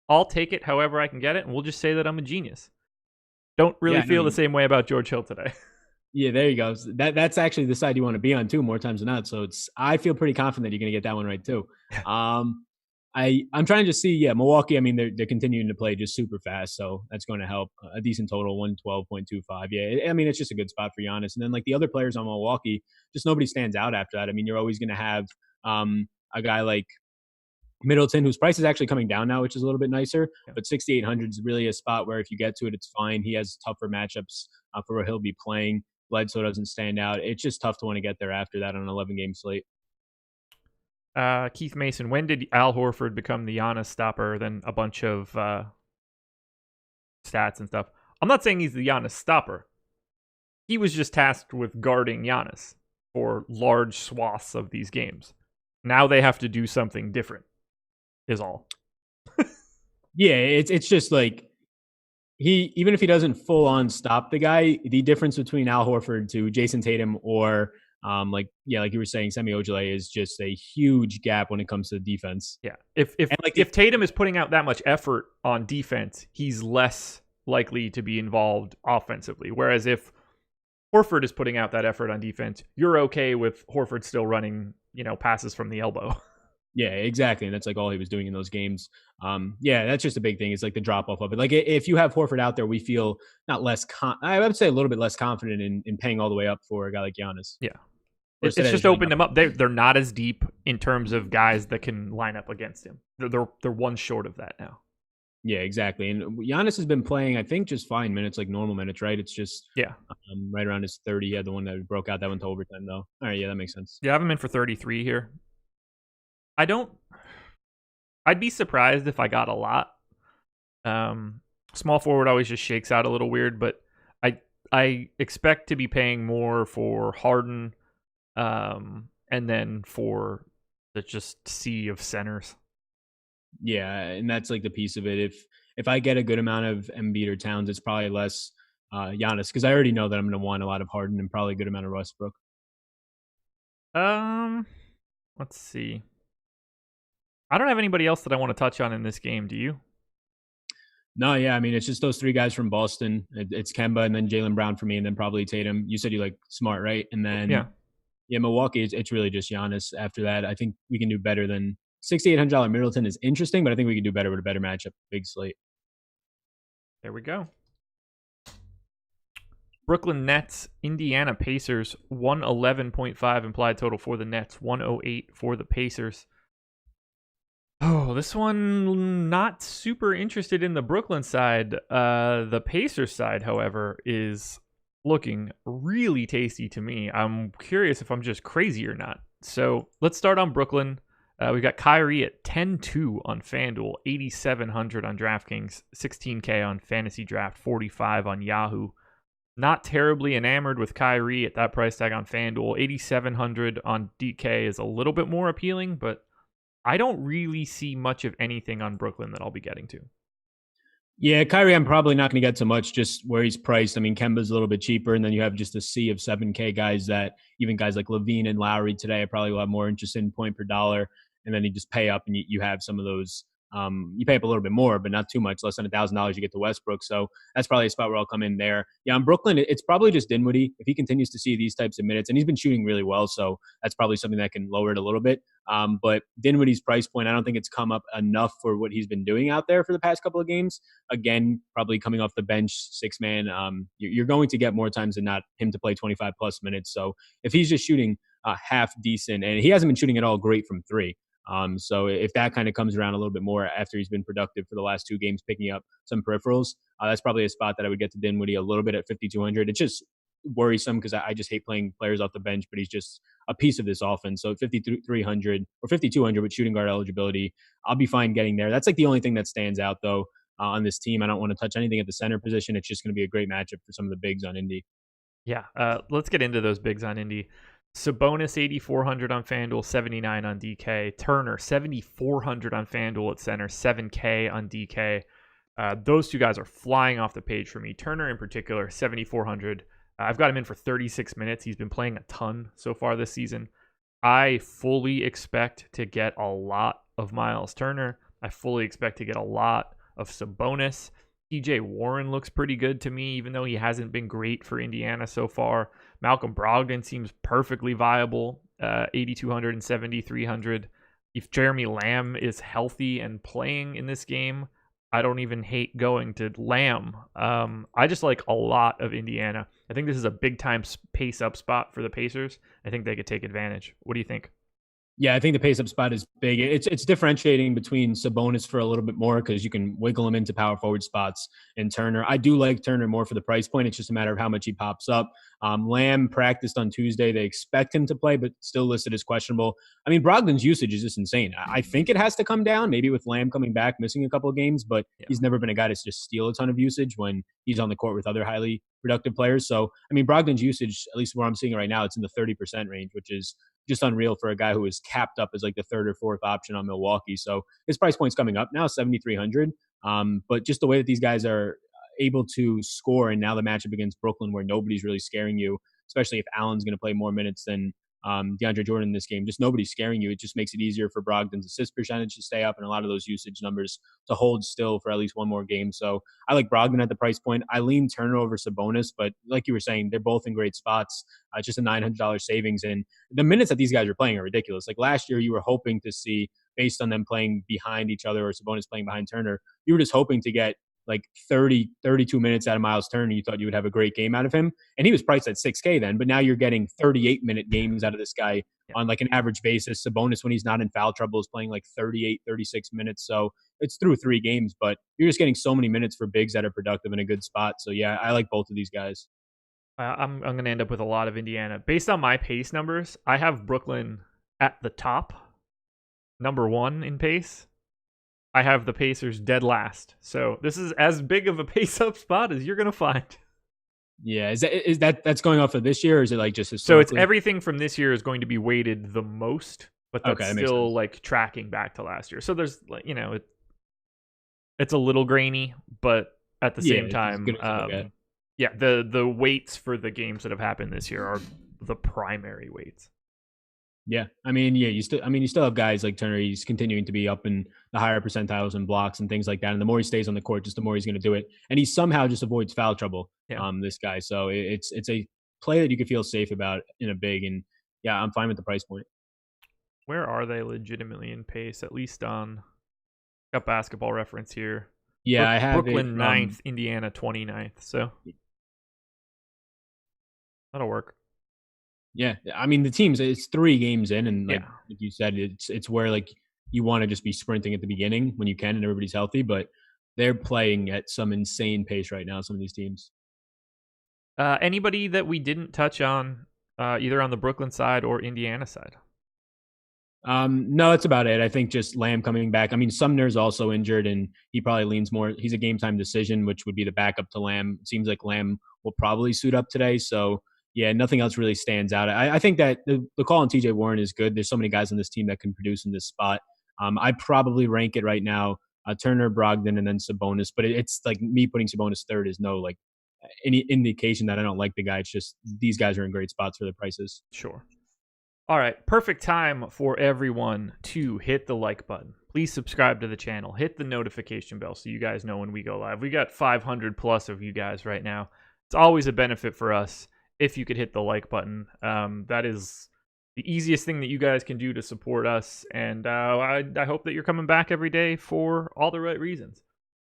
I'll take it however I can get it, and we'll just say that I'm a genius. Don't really feel the same way about George Hill today. Yeah, there you go. That's actually the side you want to be on too, more times than not. So I feel pretty confident you're going to get that one right too. Um, I'm trying to see. Yeah, Milwaukee. I mean, they're continuing to play just super fast, so that's going to help. A decent total, 112.25. Yeah, I mean, it's just a good spot for Giannis. And then like the other players on Milwaukee, just nobody stands out after that. I mean, you're always going to have a guy like Middleton, whose price is actually coming down now, which is a little bit nicer. Yeah. But 6,800 is really a spot where if you get to it, it's fine. He has tougher matchups for where he'll be playing. Bledsoe doesn't stand out. It's just tough to want to get there after that on an 11 game slate. Keith Mason, when did Al Horford become the Giannis stopper? Then a bunch of stats and stuff. I'm not saying he's the Giannis stopper. He was just tasked with guarding Giannis for large swaths of these games. Now they have to do something different, is all. Yeah, it's just like he, even if he doesn't full on stop the guy, the difference between Al Horford to Jason Tatum or like you were saying, Semi Ojeleye is just a huge gap when it comes to defense. Yeah. If Tatum is putting out that much effort on defense, he's less likely to be involved offensively. Whereas if Horford is putting out that effort on defense, you're okay with Horford still running, passes from the elbow. Yeah, exactly. And that's like all he was doing in those games. Yeah, that's just a big thing. It's like the drop off of it. Like if you have Horford out there, we feel not less, I would say a little bit less confident in paying all the way up for a guy like Giannis. Yeah. It's just opened them up. They're not as deep in terms of guys that can line up against him. They're one short of that now. Yeah, exactly. And Giannis has been playing, I think, just fine minutes, like normal minutes, right? It's just right around his 30. He had the one that broke out that went to overtime, though. All right, yeah, that makes sense. Yeah, I have him in for 33 here. I'd be surprised if I got a lot. Small forward always just shakes out a little weird, but I expect to be paying more for Harden, and then for the just sea of centers. Yeah, and that's like the piece of it. If I get a good amount of Embiid or Towns, it's probably less Giannis because I already know that I'm going to want a lot of Harden and probably a good amount of Westbrook. Let's see. I don't have anybody else that I want to touch on in this game. Do you? No, yeah. I mean, it's just those three guys from Boston. It's Kemba and then Jaylen Brown for me, and then probably Tatum. You said you like Smart, right? And then Milwaukee. It's really just Giannis. After that, I think we can do better than $6,800 Middleton is interesting, but I think we can do better with a better matchup. Big slate. There we go. Brooklyn Nets, Indiana Pacers, 111.5 implied total for the Nets, 108 for the Pacers. Oh, this one, not super interested in the Brooklyn side. The Pacers side, however, is looking really tasty to me. I'm curious if I'm just crazy or not. So let's start on Brooklyn. We've got Kyrie at 10-2 on FanDuel, 8,700 on DraftKings, 16K on Fantasy Draft, 45 on Yahoo. Not terribly enamored with Kyrie at that price tag on FanDuel. 8,700 on DK is a little bit more appealing, but I don't really see much of anything on Brooklyn that I'll be getting to. Yeah, Kyrie, I'm probably not going to get so much just where he's priced. I mean, Kemba's a little bit cheaper, and then you have just a sea of 7K guys that even guys like Levine and Lowry today, I probably will have more interest in point per dollar. And then you just pay up and you have some of those. You pay up a little bit more, but not too much, less than $1,000 you get to Westbrook. So that's probably a spot where I'll come in there. Yeah, on Brooklyn, it's probably just Dinwiddie. If he continues to see these types of minutes, and he's been shooting really well, so that's probably something that can lower it a little bit. But Dinwiddie's price point, I don't think it's come up enough for what he's been doing out there for the past couple of games. Again, probably coming off the bench, 6-man. You're going to get more times than not him to play 25 plus minutes. So if he's just shooting half decent, and he hasn't been shooting at all great from three. So if that kind of comes around a little bit more after he's been productive for the last two games, picking up some peripherals, that's probably a spot that I would get to Dinwiddie a little bit at 5,200. It's just worrisome because I just hate playing players off the bench, but he's just a piece of this offense. So 5,300 or 5,200 with shooting guard eligibility, I'll be fine getting there. That's like the only thing that stands out though on this team. I don't want to touch anything at the center position. It's just going to be a great matchup for some of the bigs on Indy. Yeah, let's get into those bigs on Indy. Sabonis 8,400 on FanDuel, 79 on DK. Turner 7,400 on FanDuel at center, 7K on DK. Those two guys are flying off the page for me. Turner in particular, 7,400. I've got him in for 36 minutes. He's been playing a ton so far this season. I fully expect to get a lot of Miles Turner. I fully expect to get a lot of Sabonis. TJ Warren looks pretty good to me, even though he hasn't been great for Indiana so far. Malcolm Brogdon seems perfectly viable, 8,200 and 7,300. If Jeremy Lamb is healthy and playing in this game, I don't even hate going to Lamb. I just like a lot of Indiana. I think this is a big time pace up spot for the Pacers. I think they could take advantage. What do you think? Yeah, I think the pace up spot is big. It's differentiating between Sabonis for a little bit more because you can wiggle him into power forward spots and Turner. I do like Turner more for the price point. It's just a matter of how much he pops up. Lamb practiced on Tuesday. They expect him to play, but still listed as questionable. I mean, Brogdon's usage is just insane. I think it has to come down, maybe with Lamb coming back, missing a couple of games, but he's never been a guy to just steal a ton of usage when he's on the court with other highly productive players. So, I mean, Brogdon's usage, at least where I'm seeing it right now, it's in the 30% range, which is just unreal for a guy who is capped up as like the third or fourth option on Milwaukee. So his price point's coming up now, 7,300. But just the way that these guys are able to score, and now the matchup against Brooklyn where nobody's really scaring you, especially if Allen's going to play more minutes than DeAndre Jordan in this game, just nobody's scaring you. It just makes it easier for Brogdon's assist percentage to stay up and a lot of those usage numbers to hold still for at least one more game. So I like Brogdon at the price point. I lean Turner over Sabonis, but like you were saying, they're both in great spots. Just a $900 savings. And the minutes that these guys are playing are ridiculous. Like last year, you were hoping to see, based on them playing behind each other or Sabonis playing behind Turner, you were just hoping to get like 30, 32 minutes out of Miles Turner. You thought you would have a great game out of him. And he was priced at 6K then, but now you're getting 38-minute games out of this guy on like an average basis. Sabonis, when he's not in foul trouble, is playing like 38, 36 minutes. So it's through 3 games, but you're just getting so many minutes for bigs that are productive in a good spot. So yeah, I like both of these guys. I'm going to end up with a lot of Indiana. Based on my pace numbers, I have Brooklyn at the top, number 1 in pace. I have the Pacers dead last. So this is as big of a pace up spot as you're going to find. Yeah, is that's going off of this year, or is it like just so historically? it's everything from this year is going to be weighted the most, but that's that still like tracking back to last year. So there's like, it's a little grainy, but at the same time, yeah, the weights for the games that have happened this year are the primary weights. Yeah, I mean, you still have guys like Turner. He's continuing to be up in the higher percentiles and blocks and things like that. And the more he stays on the court, just the more he's going to do it. And he somehow just avoids foul trouble. Yeah. This guy. So it's a play that you could feel safe about in a big. And yeah, I'm fine with the price point. Where are they legitimately in pace? At least on got Basketball Reference here. Yeah, I have Brooklyn 9th, Indiana 29th. So that'll work. Yeah, I mean the teams. It's 3 games in, and like you said, it's where like you want to just be sprinting at the beginning when you can, and everybody's healthy. But they're playing at some insane pace right now. Some of these teams. Anybody that we didn't touch on, either on the Brooklyn side or Indiana side? No, that's about it. I think just Lamb coming back. I mean, Sumner's also injured, and he probably leans more. He's a game time decision, which would be the backup to Lamb. It seems like Lamb will probably suit up today, so. Yeah, nothing else really stands out. I think that the call on TJ Warren is good. There's so many guys on this team that can produce in this spot. I'd probably rank it right now, Turner, Brogdon, and then Sabonis. But it's like me putting Sabonis third is no like any indication that I don't like the guy. It's just these guys are in great spots for their prices. Sure. All right, perfect time for everyone to hit the like button. Please subscribe to the channel. Hit the notification bell so you guys know when we go live. We got 500 plus of you guys right now. It's always a benefit for us if you could hit the like button. That is the easiest thing that you guys can do to support us. And I hope that you're coming back every day for all the right reasons.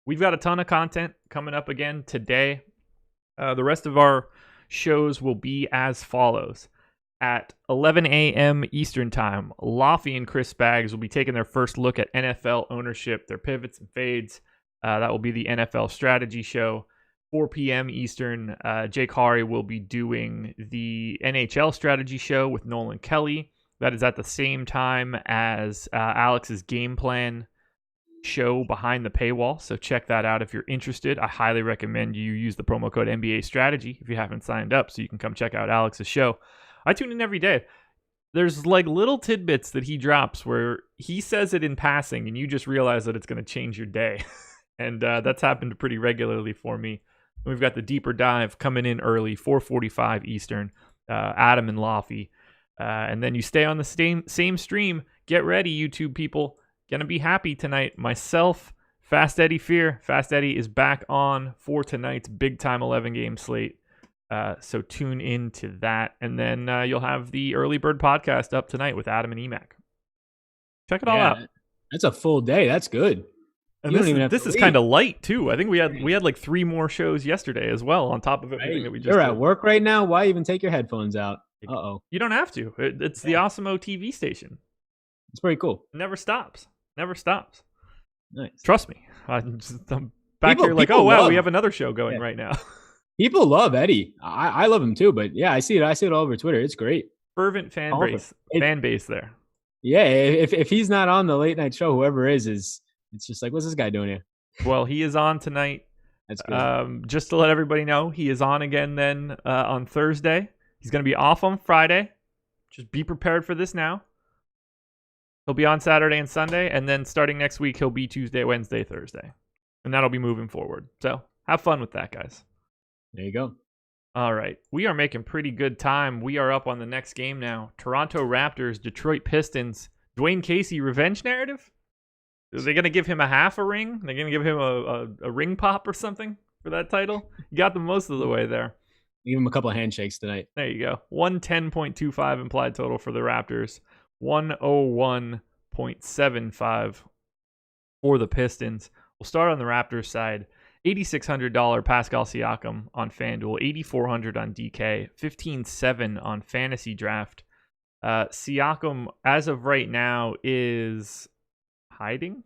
We've got a ton of content coming up again today. The rest of our shows will be as follows. At 11 a.m. Eastern Time, Laffy and Chris Baggs will be taking their first look at NFL ownership, their pivots and fades. That will be the NFL Strategy Show. 4 p.m. Eastern, Jake Hari will be doing the NHL Strategy Show with Nolan Kelly. That is at the same time as Alex's Game Plan show behind the paywall. So check that out if you're interested. I highly recommend you use the promo code NBA Strategy if you haven't signed up so you can come check out Alex's show. I tune in every day. There's like little tidbits that he drops where he says it in passing and you just realize that it's going to change your day. And that's happened pretty regularly for me. We've got the deeper dive coming in early, 4:45 Eastern, Adam and Laffy. And then you stay on the same stream. Get ready, YouTube people. Gonna be happy tonight. Myself, Fast Eddie Fear. Fast Eddie is back on for tonight's big time 11 game slate. So tune into that. And then you'll have the Early Bird podcast up tonight with Adam and Emac. Check it all out. That's a full day. That's good. And this is kind of light too. I think we had like 3 more shows yesterday as well on top of everything that we just You're did. At work right now. Why even take your headphones out? Uh-oh. You don't have to. It's the Awesemo TV station. It's pretty cool. It never stops. Never stops. Nice. Trust me. I'm back here like, oh wow, we have another show going right now. People love Eddie. I love him too, but yeah, I see it all over Twitter. It's great. Fervent fan base there. Yeah, if he's not on the late night show, whoever is it's just like, what's this guy doing here? Well, he is on tonight. That's good. Just to let everybody know, he is on again then on Thursday. He's going to be off on Friday. Just be prepared for this now. He'll be on Saturday and Sunday, and then starting next week, he'll be Tuesday, Wednesday, Thursday. And that'll be moving forward. So have fun with that, guys. There you go. All right. We are making pretty good time. We are up on the next game now. Toronto Raptors, Detroit Pistons. Dwayne Casey revenge narrative? Are they going to give him a half a ring? They're going to give him a ring pop or something for that title? You got them most of the way there. Give him a couple of handshakes tonight. There you go. 110.25 implied total for the Raptors. 101.75 for the Pistons. We'll start on the Raptors side. $8,600 Pascal Siakam on FanDuel, $8,400 on DK, $15,700 on Fantasy Draft. Siakam, as of right now, is hiding.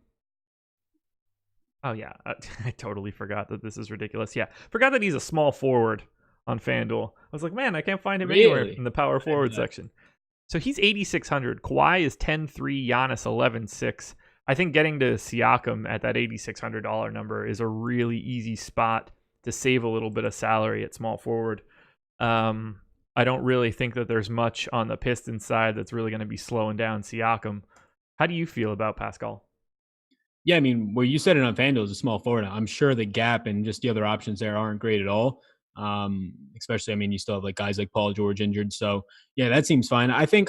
Oh, yeah. I totally forgot that this is ridiculous. Yeah. Forgot that he's a small forward on FanDuel. I was like, man, I can't find him anywhere in the power forward section. So he's 8,600. Kawhi is 10-3, Giannis 11-6. I think getting to Siakam at that $8,600 number is a really easy spot to save a little bit of salary at small forward. I don't really think that there's much on the Pistons side that's really going to be slowing down Siakam. How do you feel about Pascal? Yeah, I mean, where you said it on FanDuel is a small forward. I'm sure the gap and just the other options there aren't great at all. Especially, I mean, you still have like guys like Paul George injured. So yeah, that seems fine. I think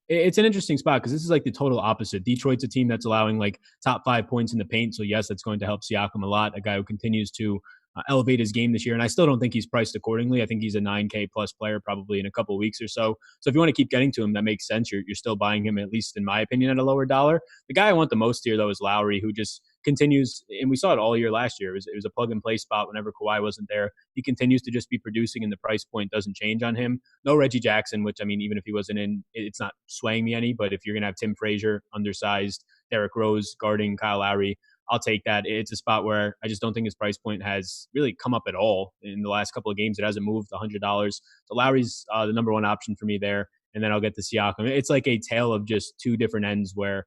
it's an interesting spot because this is like the total opposite. Detroit's a team that's allowing like top 5 points in the paint. So yes, that's going to help Siakam a lot. A guy who continues to elevate his game this year. And I still don't think he's priced accordingly. I think he's a 9K plus player probably in a couple of weeks or so. So if you want to keep getting to him, that makes sense. You're still buying him, at least in my opinion, at a lower dollar. The guy I want the most here though is Lowry, who just continues, and we saw it all year last year. It was a plug and play spot whenever Kawhi wasn't there. He continues to just be producing, and the price point doesn't change on him. No Reggie Jackson, which I mean, even if he wasn't in, it's not swaying me any. But if you're gonna have Tim Frazier, undersized, Derrick Rose guarding Kyle Lowry, I'll take that. It's a spot where I just don't think his price point has really come up at all in the last couple of games. It hasn't moved $100. So Lowry's the number one option for me there, and then I'll get to Siakam. It's like a tale of just two different ends where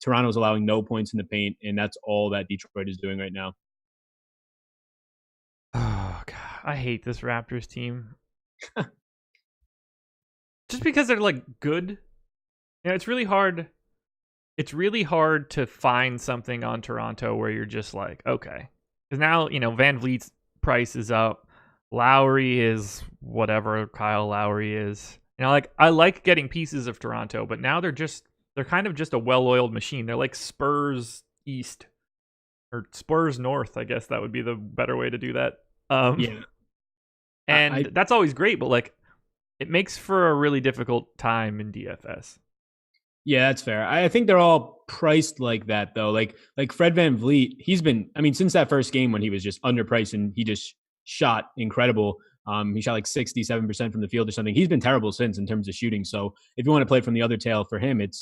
Toronto's allowing no points in the paint, and that's all that Detroit is doing right now. Oh, God. I hate this Raptors team. Just because they're, like, good. You know, it's really hard. It's really hard to find something on Toronto where you're just like, okay. Because now, you know, Van Vliet's price is up. Lowry is whatever Kyle Lowry is. You know, like, I like getting pieces of Toronto, but now they're kind of just a well-oiled machine. They're like Spurs East or Spurs North. I guess that would be the better way to do that. Yeah. And that's always great, but like it makes for a really difficult time in DFS. Yeah, that's fair. I think they're all priced like that though. Like Fred VanVleet, he's been, I mean, since that first game when he was just underpriced and he just shot incredible. He shot like 67% from the field or something. He's been terrible since in terms of shooting. So if you want to play from the other tail for him, it's